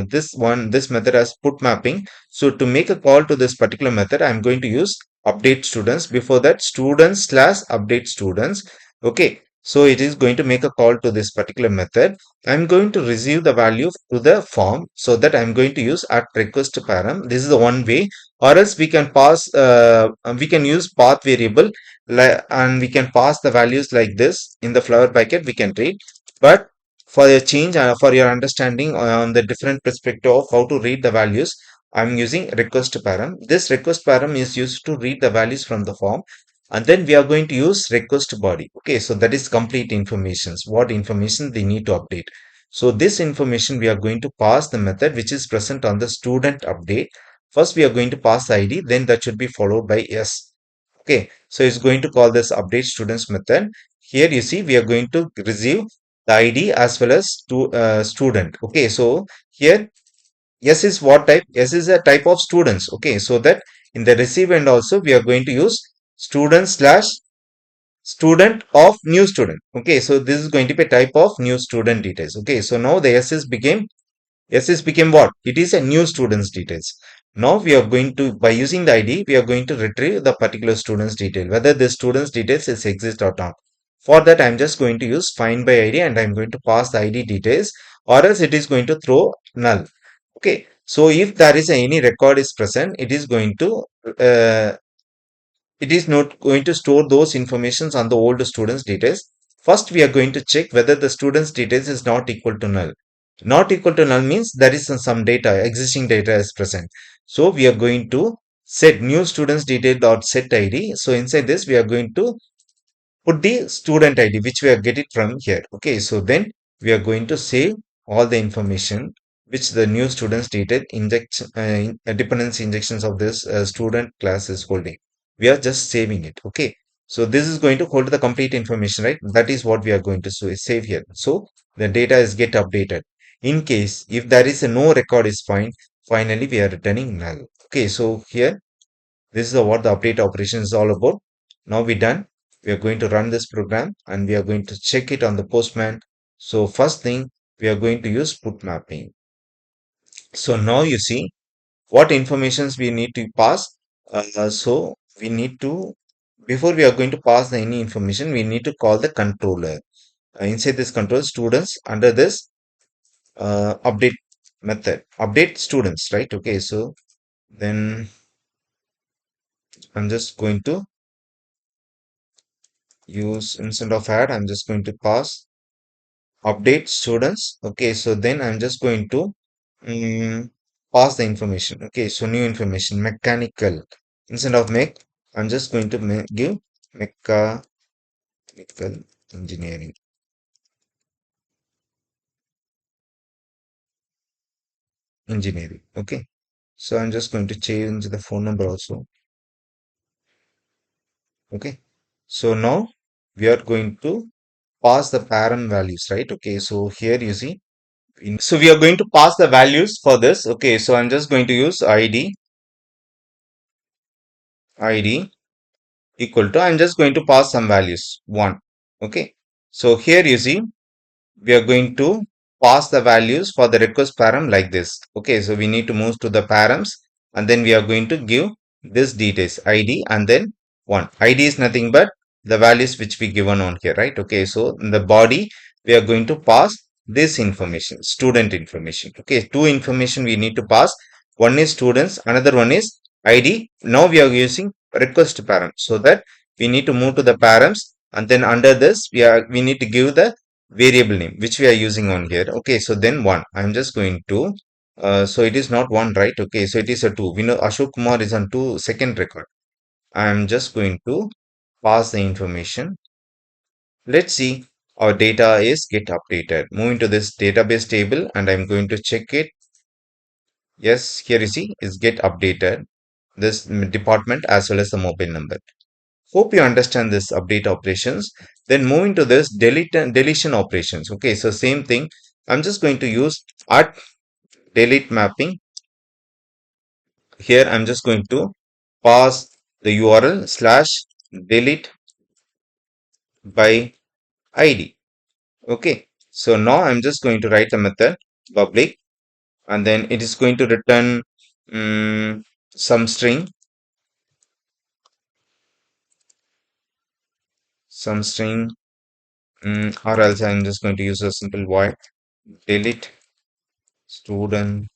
this method as put mapping. So to make a call to this particular method, I'm going to use update students. Before that, students slash update students. Okay, so it is going to make a call to this particular method. I'm going to receive the value to the form, so that I'm going to use at request param. This is the one way, or else we can pass. We can use path variable, and we can pass the values like this in the flower bucket we can read. But for your change, for your understanding on the different perspective of how to read the values, I'm using request param. This request param is used to read the values from the form, and then we are going to use request body. Okay, so that is complete informations, what information they need to update. So this information we are going to pass the method which is present on the student update. First we are going to pass the ID, then that should be followed by s. Okay, so it's going to call this update students method. Here you see we are going to receive the ID as well as to student. Okay, so here S is what type? S is a type of students. Okay, so that in the receive end also we are going to use student slash student of new student. Okay, so this is going to be a type of new student details. Okay, so now the S is became what? It is a new student's details. Now we are going to, by using the ID, we are going to retrieve the particular student's detail, whether the student's details is exist or not. For that, I'm just going to use find by ID and I'm going to pass the ID details, or else it is going to throw null. Okay. So if there is any record is present, uh, it is not going to store those informations on the old students details. First, we are going to check whether the students details is not equal to null. Not equal to null means there is some data, existing data is present. So we are going to set new students detail dot set ID. So inside this, we are going to put the student ID, which we are getting from here. Okay, so then we are going to save all the information which the new students dated injection dependency injections of this student class is holding. We are just saving it. Okay, so this is going to hold the complete information, right? That is what we are going to save here. So the data is get updated. In case if there is a no record is fine, finally we are returning null. Okay, so here this is what the update operation is all about. Now we done. We are going to run this program and we are going to check it on the Postman. So first thing, we are going to use put mapping. So now you see what informations we need to pass. So we need to, before we are going to pass any information, we need to call the controller. Inside this control, students under this update method, update students, right? Okay, so then I'm just going to use instead of add, I'm just going to pass update students. Okay, so then I'm just going to pass the information. Okay, so new information mechanical instead of mech, I'm just going to give mechanical engineering. Okay, so I'm just going to change the phone number also. Okay, so now we are going to pass the parent values, right? Okay, so here you see so we are going to pass the values for this. Okay, so I'm just going to use id equal to, I'm just going to pass some values 1. Okay, so here you see we are going to pass the values for the request param like this. Okay, so we need to move to the params and then we are going to give this details id and then 1. Id is nothing but the values which we given on here, right? Okay, so in the body we are going to pass this information, student information. Okay, two information we need to pass. One is students, another one is id. Now we are using request param, so that we need to move to the params and then under this we need to give the variable name which we are using on here. Okay, so then 1, I'm just going to so it is not 1, right? Okay, so it is a 2. We know Ashok Kumar is on 2 second record. I'm just going to pass the information. Let's see our data is get updated. Moving to this database table and I'm going to check it. Yes, here you see is get updated this department as well as the mobile number. Hope you understand this update operations. Then moving to this delete and deletion operations. Okay, so same thing. I'm just going to use at delete mapping. Here I'm just going to pass the URL slash delete by ID. Okay, so now I'm just going to write the method public and then it is going to return some string, or else I'm just going to use a simple void delete student.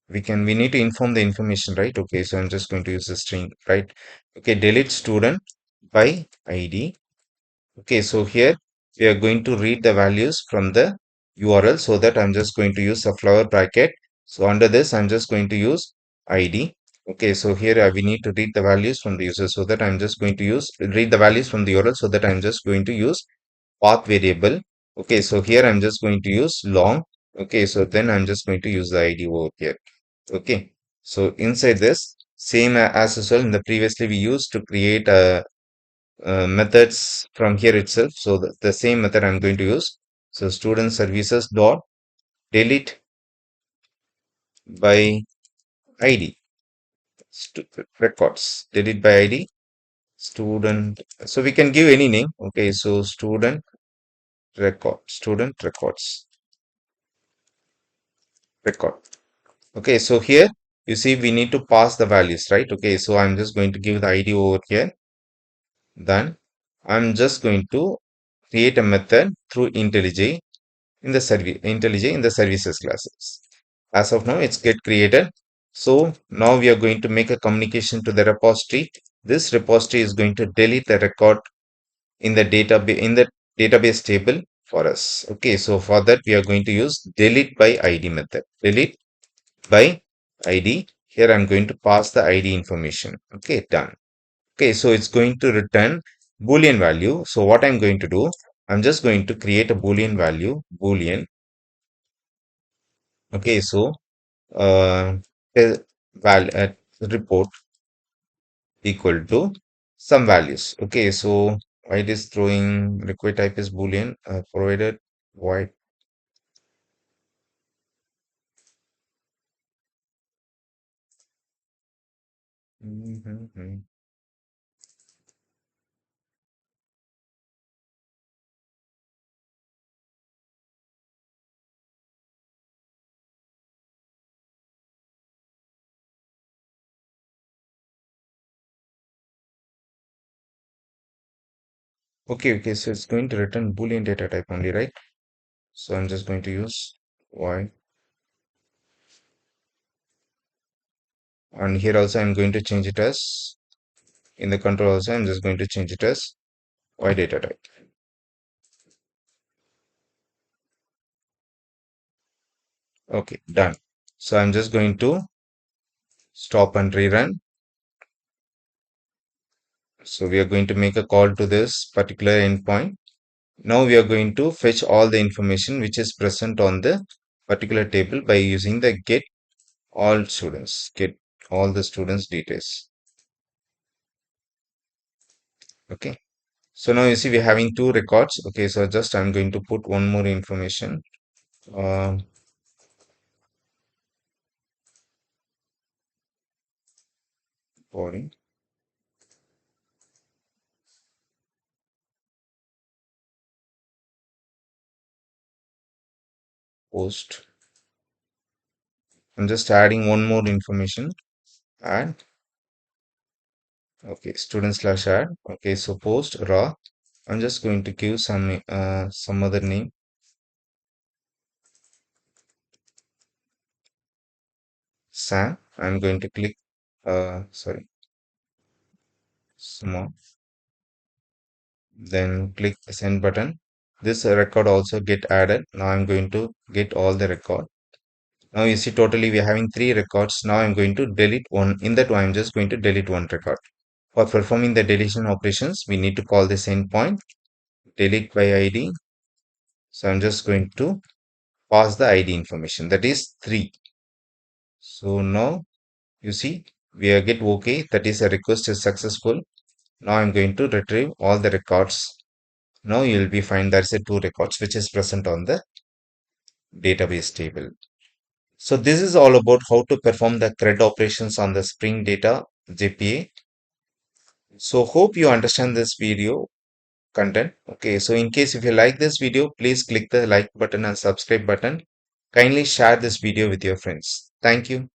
We need to inform the information, right? Okay, so I'm just going to use a string, right? Okay, delete student by ID. Okay, so here we are going to read the values from the URL, so that I'm just going to use a flower bracket. So under this I'm just going to use ID. Okay, so here we need to read the values from the user, so that I'm just going to use read the values from the URL, so that I'm just going to use path variable. Okay, so here I'm just going to use long. Okay, so then I'm just going to use the ID over here. Okay, so inside this same as well in the previously we used to create methods from here itself. So the same method I'm going to use. So student services dot delete by ID records, delete by ID student. So we can give any name. Okay, so student record. Okay, so here you see we need to pass the values, right? Okay, so I'm just going to give the ID over here. Then I'm just going to create a method through IntelliJ in the services classes. As of now, it's get created. So now we are going to make a communication to the repository. This repository is going to delete the record in the database table for us. Okay, so for that we are going to use delete by ID method. Delete by ID. Here I'm going to pass the ID information. Okay, done. Okay, so it's going to return Boolean value. So what I'm going to do, I'm just going to create a Boolean value, Boolean. Okay, so uh, uh, report equal to some values. Okay, so why it is throwing required type is Boolean provided void. Mhm. Okay, so it's going to return Boolean data type only, right? So I'm just going to use void, and here also I'm going to change it as in the control also I'm just going to change it as void data type. Okay, done. So I'm just going to stop and rerun. So we are going to make a call to this particular endpoint. Now we are going to fetch all the information which is present on the particular table by using the get all the students details. Okay. So now you see we're having two records. Okay, so just I'm going to put one more information. Um, Body post. I'm just adding one more information. Add. Okay, student slash add. Okay, so post raw. I'm just going to give some other name. Sam. I'm going to click sorry, small. Then click the send button. This record also get added. Now I'm going to get all the record. Now you see totally we are having three records. Now I'm going to delete one. In that one, I'm just going to delete one record. For performing the deletion operations, we need to call this endpoint delete by ID. So I'm just going to pass the ID information, that is 3. So now you see we are get OK, that is a request is successful. Now I'm going to retrieve all the records. Now you'll be find there's a two records which is present on the database table. So this is all about how to perform the CRUD operations on the Spring Data JPA. So hope you understand this video content. Okay, so in case if you like this video, please click the like button and subscribe button. Kindly share this video with your friends. Thank you.